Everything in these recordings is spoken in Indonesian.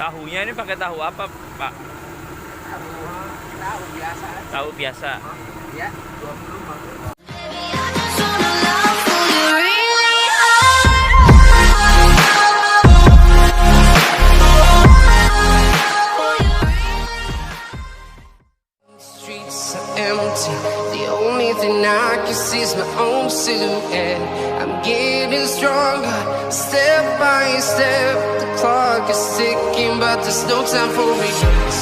Tahunya ini pakai tahu apa, Pak? Tahu biasa. Tahu biasa. Ya, 20 Bang. Empty. The only thing I can see is my own silhouette. I'm getting stronger, step by step. The clock is ticking, but there's no time for regrets.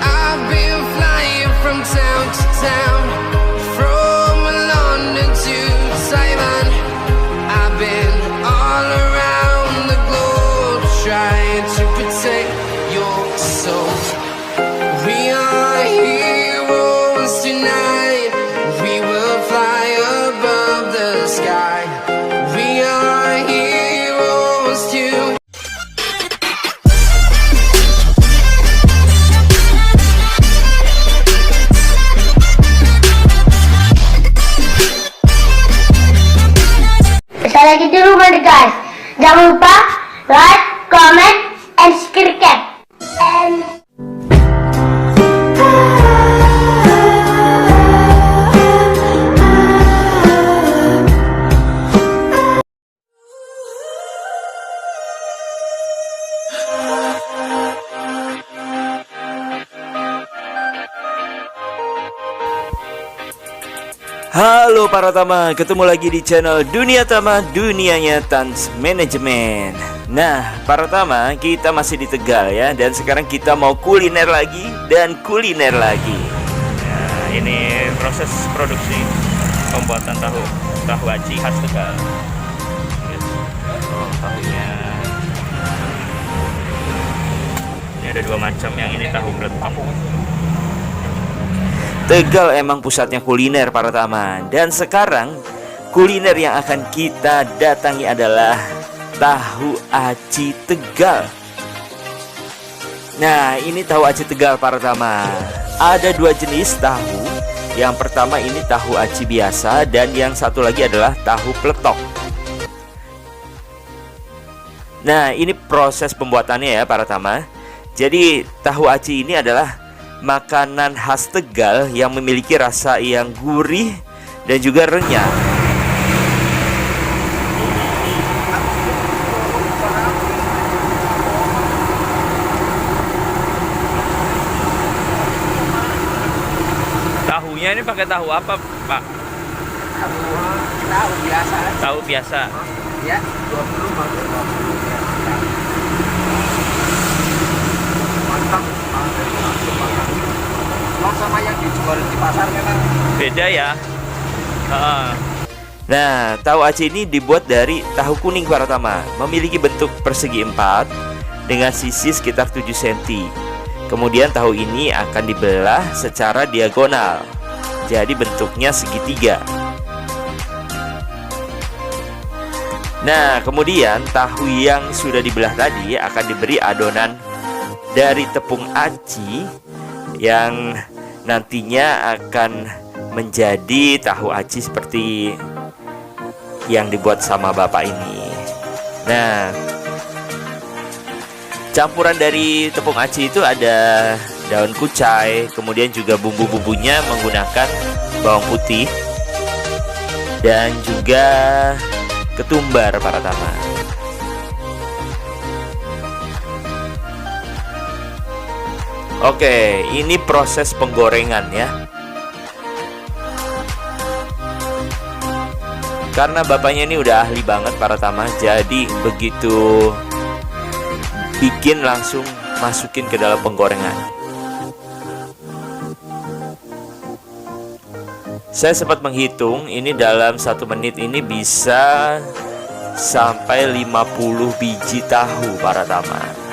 I've been flying from town to town, from London to Taiwan. I've been all around the globe trying to protect your soul. We are heroes tonight. We will fly above the sky. We are heroes tonight. Sampai lagi di rumah deh guys. Jangan lupa like, comment, and subscribe. Halo para Tama, ketemu lagi di channel Dunia Tama, dunianya Tans Manajemen. Nah, para Tama, kita masih di Tegal ya. Dan sekarang kita mau kuliner lagi dan kuliner lagi. Nah, ini proses produksi pembuatan tahu aci khas Tegal. Oh, tahunya ini ada dua macam, yang ini tahu geletak. Tegal emang pusatnya kuliner para Tama. Dan sekarang kuliner yang akan kita datangi adalah tahu aci Tegal. Nah, ini tahu aci Tegal para Tama. Ada dua jenis tahu. Yang pertama ini tahu aci biasa, dan yang satu lagi adalah tahu peletok. Nah, ini proses pembuatannya ya para Tama. Jadi tahu aci ini adalah makanan khas Tegal yang memiliki rasa yang gurih dan juga renyah. Tahunya ini pakai tahu apa, Pak? Tahu biasa. Tahu biasa. Ya, 20 Bang. Mantap. Sama yang dijual di pasar memang beda ya. Nah, tahu aci ini dibuat dari tahu kuning para Tama. Memiliki bentuk persegi 4 dengan sisi sekitar 7 cm. Kemudian tahu ini akan dibelah secara diagonal, jadi bentuknya segitiga. Nah, kemudian tahu yang sudah dibelah tadi akan diberi adonan dari tepung aci yang nantinya akan menjadi tahu aci seperti yang dibuat sama bapak ini. Nah, campuran dari tepung aci itu ada daun kucai, kemudian juga bumbu-bumbunya menggunakan bawang putih dan juga ketumbar para Tama. Oke, ini proses penggorengan ya. Karena bapaknya ini udah ahli banget para Tama, jadi begitu bikin langsung masukin ke dalam penggorengan. Saya sempat menghitung, ini dalam 1 menit ini bisa sampai 50 biji tahu para Tama.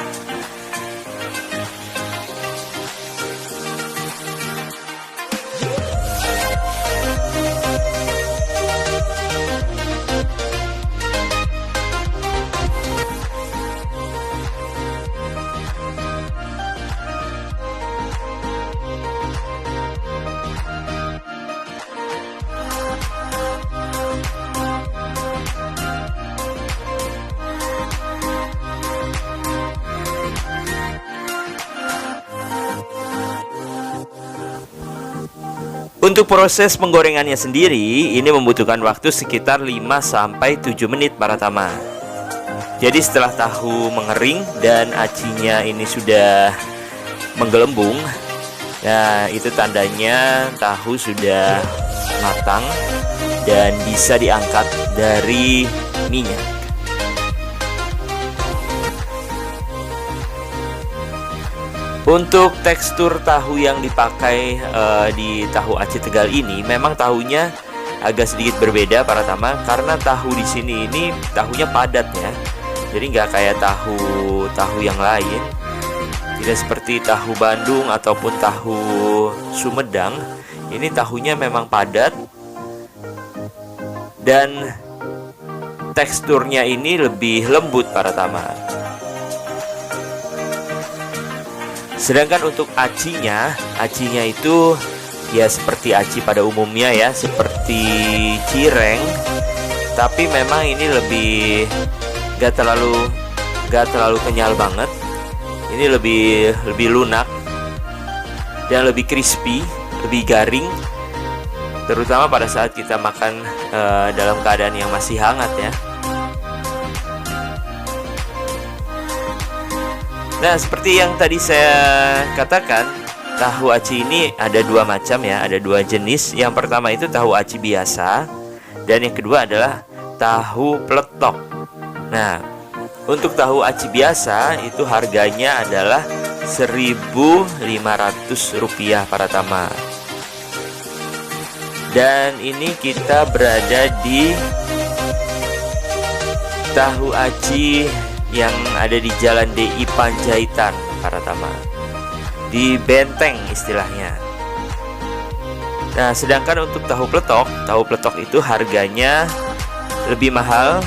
Untuk proses penggorengannya sendiri, ini membutuhkan waktu sekitar 5-7 menit para tama. Jadi setelah tahu mengering dan acinya ini sudah menggelembung, nah itu tandanya tahu sudah matang dan bisa diangkat dari minyak. Untuk tekstur tahu yang dipakai di tahu aci Tegal ini, memang tahunya agak sedikit berbeda para tama, karena tahu di sini ini tahunya padat ya. Jadi nggak kayak tahu yang lain, tidak seperti tahu Bandung ataupun tahu Sumedang. Ini tahunya memang padat dan teksturnya ini lebih lembut para tama. Sedangkan untuk acinya itu ya seperti aci pada umumnya ya, seperti cireng, tapi memang ini lebih gak terlalu kenyal banget. Ini lebih lunak dan lebih crispy, lebih garing, terutama pada saat kita makan dalam keadaan yang masih hangat ya. Nah, seperti yang tadi saya katakan, tahu aci ini ada dua macam ya, ada dua jenis. Yang pertama itu tahu aci biasa, dan yang kedua adalah tahu peletok. Nah, untuk tahu aci biasa itu harganya adalah Rp1.500 para tama. Dan ini kita berada di tahu aci yang ada di Jalan DI Panjaitan para tama, di Benteng istilahnya. Nah, sedangkan untuk tahu peletok itu harganya lebih mahal,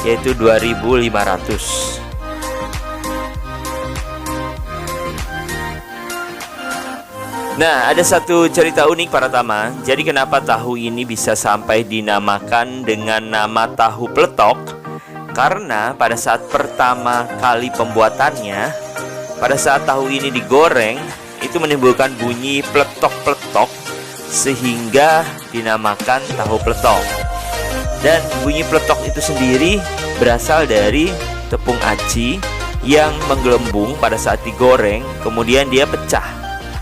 yaitu Rp2.500. Nah, ada satu cerita unik para tama. Jadi kenapa tahu ini bisa sampai dinamakan dengan nama tahu peletok? Karena pada saat pertama kali pembuatannya, pada saat tahu ini digoreng, itu menimbulkan bunyi pletok-pletok sehingga dinamakan tahu peletok. Dan bunyi pletok itu sendiri berasal dari tepung aci yang menggelembung pada saat digoreng, kemudian dia pecah.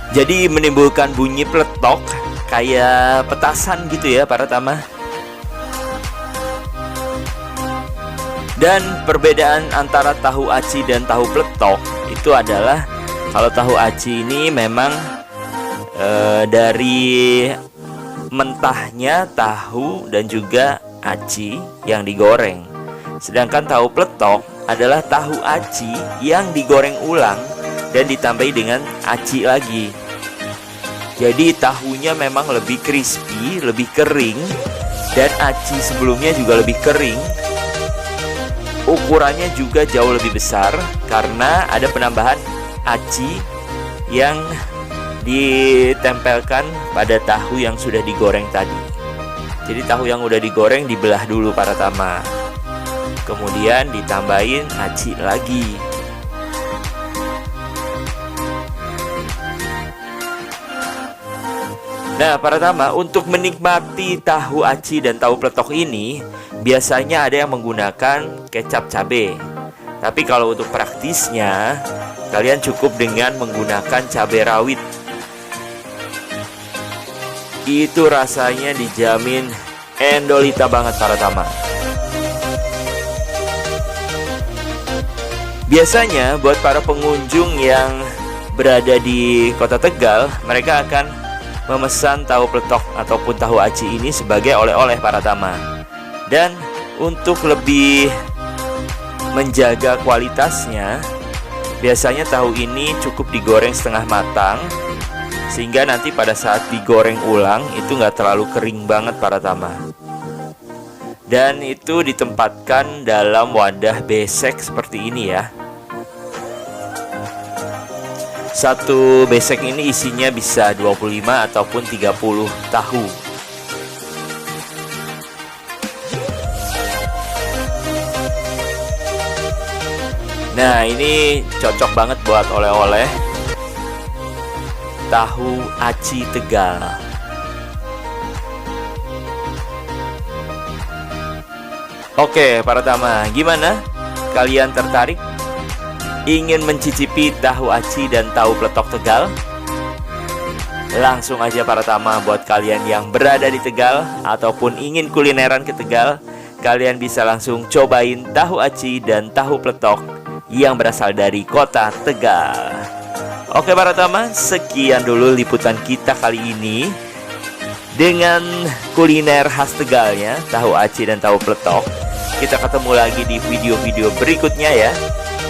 Jadi menimbulkan bunyi pletok kayak petasan gitu ya para tama. Dan perbedaan antara tahu aci dan tahu peletok itu adalah, kalau tahu aci ini memang dari mentahnya tahu dan juga aci yang digoreng. Sedangkan tahu peletok adalah tahu aci yang digoreng ulang dan ditambahi dengan aci lagi. Jadi tahunya memang lebih crispy, lebih kering, dan aci sebelumnya juga lebih kering. Ukurannya juga jauh lebih besar karena ada penambahan aci yang ditempelkan pada tahu yang sudah digoreng tadi. Jadi tahu yang udah digoreng dibelah dulu para tama, kemudian ditambahin aci lagi. Nah para tama, untuk menikmati tahu aci dan tahu peletok ini biasanya ada yang menggunakan kecap cabai. Tapi kalau untuk praktisnya, kalian cukup dengan menggunakan cabai rawit. Itu rasanya dijamin endolita banget para tama. Biasanya buat para pengunjung yang berada di Kota Tegal, mereka akan memesan tahu peletok ataupun tahu aci ini sebagai oleh-oleh para tama. Dan untuk lebih menjaga kualitasnya, biasanya tahu ini cukup digoreng setengah matang, sehingga nanti pada saat digoreng ulang itu nggak terlalu kering banget para tama. Dan itu ditempatkan dalam wadah besek seperti ini ya. Satu besek ini isinya bisa 25 ataupun 30 tahu. Nah, ini cocok banget buat oleh-oleh tahu aci Tegal. Oke, para Tama, gimana? Kalian tertarik? Ingin mencicipi tahu aci dan tahu peletok Tegal? Langsung aja para Tama, buat kalian yang berada di Tegal ataupun ingin kulineran ke Tegal, kalian bisa langsung cobain tahu aci dan tahu peletok yang berasal dari kota Tegal. Oke para Tama, sekian dulu liputan kita kali ini dengan kuliner khas Tegalnya, tahu aci dan tahu peletok. Kita ketemu lagi di video-video berikutnya ya.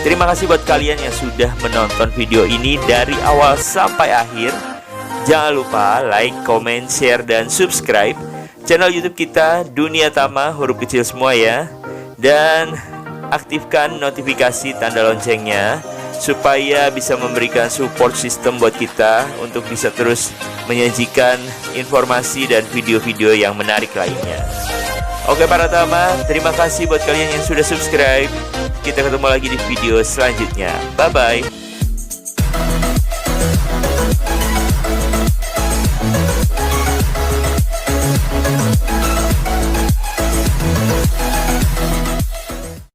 Terima kasih buat kalian yang sudah menonton video ini dari awal sampai akhir. Jangan lupa like, comment, share, dan subscribe channel YouTube kita Dunia Tama, huruf kecil semua ya. Dan aktifkan notifikasi tanda loncengnya supaya bisa memberikan support system buat kita untuk bisa terus menyajikan informasi dan video-video yang menarik lainnya. Oke para Tama, terima kasih buat kalian yang sudah subscribe. Kita ketemu lagi di video selanjutnya. Bye-bye.